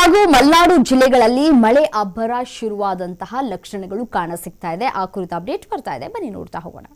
ಹಾಗೂ ಮಲೆನಾಡು ಜಿಲ್ಲೆಗಳಲ್ಲಿ ಮಳೆ ಅಬ್ಬರ ಶುರುವಾದಂತಹ ಲಕ್ಷಣಗಳು ಕಾಣಸಿಗ್ತಾ ಇದೆ. ಆ ಕುರಿತ ಅಪ್ಡೇಟ್ ಬರ್ತಾ ಇದೆ, ಬನ್ನಿ ನೋಡ್ತಾ ಹೋಗೋಣ.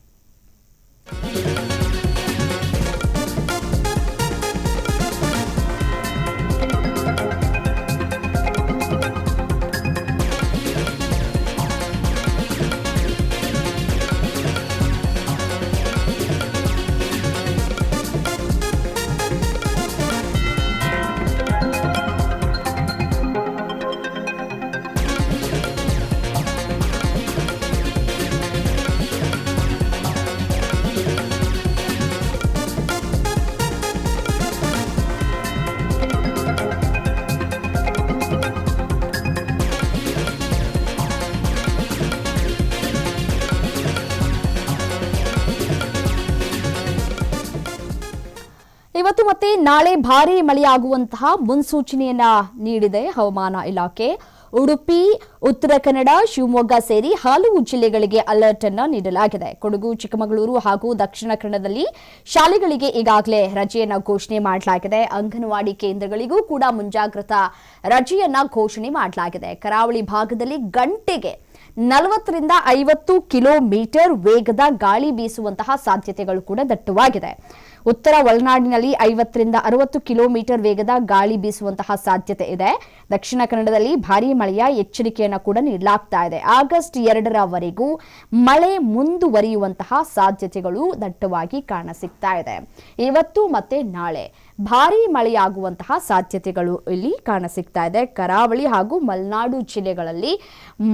ಇವತ್ತು ಮತ್ತೆ ನಾಳೆ ಭಾರೀ ಮಳೆಯಾಗುವಂತಹ ಮುನ್ಸೂಚನೆಯನ್ನ ನೀಡಿದೆ ಹವಾಮಾನ ಇಲಾಖೆ. ಉಡುಪಿ, ಉತ್ತರ ಕನ್ನಡ, ಶಿವಮೊಗ್ಗ ಸೇರಿ ಹಲವು ಜಿಲ್ಲೆಗಳಿಗೆ ಅಲರ್ಟ್ ಅನ್ನು ನೀಡಲಾಗಿದೆ. ಕೊಡಗು, ಚಿಕ್ಕಮಗಳೂರು ಹಾಗೂ ದಕ್ಷಿಣ ಕನ್ನಡದಲ್ಲಿ ಶಾಲೆಗಳಿಗೆ ಈಗಾಗಲೇ ರಜೆಯನ್ನ ಘೋಷಣೆ ಮಾಡಲಾಗಿದೆ. ಅಂಗನವಾಡಿ ಕೇಂದ್ರಗಳಿಗೂ ಕೂಡ ಮುಂಜಾಗ್ರತಾ ರಜೆಯನ್ನ ಘೋಷಣೆ ಮಾಡಲಾಗಿದೆ. ಕರಾವಳಿ ಭಾಗದಲ್ಲಿ ಗಂಟೆಗೆ 40ರಿಂದ 50 ಕಿಲೋಮೀಟರ್ ವೇಗದ ಗಾಳಿ ಬೀಸುವಂತಹ ಸಾಧ್ಯತೆಗಳು ಕೂಡ ದಟ್ಟವಾಗಿದೆ. ಉತ್ತರ ಒಳನಾಡಿನಲ್ಲಿ 50ರಿಂದ 60 ಕಿಲೋಮೀಟರ್ ವೇಗದ ಗಾಳಿ ಬೀಸುವಂತಹ ಸಾಧ್ಯತೆ ಇದೆ. ದಕ್ಷಿಣ ಕನ್ನಡದಲ್ಲಿ ಭಾರೀ ಮಳೆಯ ಎಚ್ಚರಿಕೆಯನ್ನು ಕೂಡ ನೀಡಲಾಗ್ತಾ ಇದೆ. ಆಗಸ್ಟ್ 2ರವರೆಗೂ ಮಳೆ ಮುಂದುವರಿಯುವಂತಹ ಸಾಧ್ಯತೆಗಳು ದಟ್ಟವಾಗಿ ಕಾಣಸಿಗ್ತಾ ಇದೆ. ಇವತ್ತು ಮತ್ತೆ ನಾಳೆ ಭಾರೀ ಮಳೆಯಾಗುವಂತಹ ಸಾಧ್ಯತೆಗಳು ಇಲ್ಲಿ ಕಾಣಸಿಗ್ತಾ ಇದೆ. ಕರಾವಳಿ ಹಾಗೂ ಮಲೆನಾಡು ಜಿಲ್ಲೆಗಳಲ್ಲಿ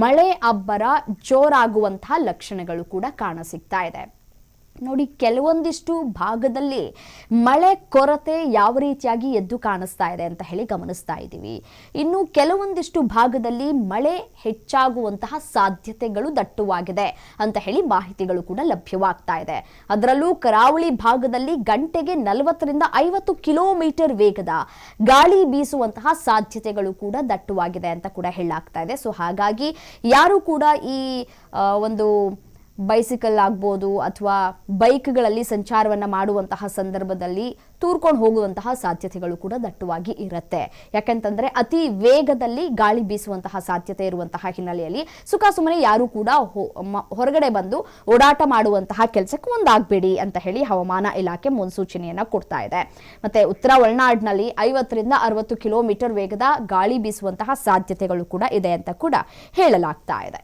ಮಳೆ ಅಬ್ಬರ ಜೋರಾಗುವಂತಹ ಲಕ್ಷಣಗಳು ಕೂಡ ಕಾಣಸಿಗ್ತಾ ಇದೆ. ನೋಡಿ, ಕೆಲವೊಂದಿಷ್ಟು ಭಾಗದಲ್ಲಿ ಮಳೆ ಕೊರತೆ ಯಾವ ರೀತಿಯಾಗಿ ಎದ್ದು ಕಾಣಿಸ್ತಾ ಇದೆ ಅಂತ ಹೇಳಿ ಗಮನಿಸ್ತಾ ಇದ್ದೀವಿ. ಇನ್ನು ಕೆಲವೊಂದಿಷ್ಟು ಭಾಗದಲ್ಲಿ ಮಳೆ ಹೆಚ್ಚಾಗುವಂತಹ ಸಾಧ್ಯತೆಗಳು ದಟ್ಟವಾಗಿದೆ ಅಂತ ಹೇಳಿ ಮಾಹಿತಿಗಳು ಕೂಡ ಲಭ್ಯವಾಗ್ತಾ ಇದೆ. ಅದರಲ್ಲೂ ಕರಾವಳಿ ಭಾಗದಲ್ಲಿ ಗಂಟೆಗೆ 40ರಿಂದ 50 ಕಿಲೋಮೀಟರ್ ವೇಗದ ಗಾಳಿ ಬೀಸುವಂತಹ ಸಾಧ್ಯತೆಗಳು ಕೂಡ ದಟ್ಟವಾಗಿದೆ ಅಂತ ಕೂಡ ಹೇಳಲಾಗ್ತಾ ಇದೆ. ಸೊ ಹಾಗಾಗಿ ಯಾರು ಕೂಡ ಈ ಒಂದು ಬೈಸಿಕಲ್ ಆಗ್ಬೋದು ಅಥವಾ ಬೈಕ್ಗಳಲ್ಲಿ ಸಂಚಾರವನ್ನ ಮಾಡುವಂತಹ ಸಂದರ್ಭದಲ್ಲಿ ತೂರ್ಕೊಂಡು ಹೋಗುವಂತಹ ಸಾಧ್ಯತೆಗಳು ಕೂಡ ದಟ್ಟವಾಗಿ ಇರುತ್ತೆ. ಯಾಕಂತಂದ್ರೆ ಅತಿ ವೇಗದಲ್ಲಿ ಗಾಳಿ ಬೀಸುವಂತಹ ಸಾಧ್ಯತೆ ಇರುವಂತಹ ಹಿನ್ನೆಲೆಯಲ್ಲಿ ಸುಖಾಸುಮ್ಮನೆ ಯಾರು ಕೂಡ ಹೊರಗಡೆ ಬಂದು ಓಡಾಟ ಮಾಡುವಂತಹ ಕೆಲಸಕ್ಕೆ ಮುಂದಾಗಬೇಡಿ ಅಂತ ಹೇಳಿ ಹವಾಮಾನ ಇಲಾಖೆ ಮುನ್ಸೂಚನೆಯನ್ನ ಕೊಡ್ತಾ ಇದೆ. ಮತ್ತೆ ಉತ್ತರ ಒಳನಾಡಿನಲ್ಲಿ 50ರಿಂದ 60 ಕಿಲೋಮೀಟರ್ ವೇಗದ ಗಾಳಿ ಬೀಸುವಂತಹ ಸಾಧ್ಯತೆಗಳು ಕೂಡ ಇದೆ ಅಂತ ಕೂಡ ಹೇಳಲಾಗ್ತಾ ಇದೆ.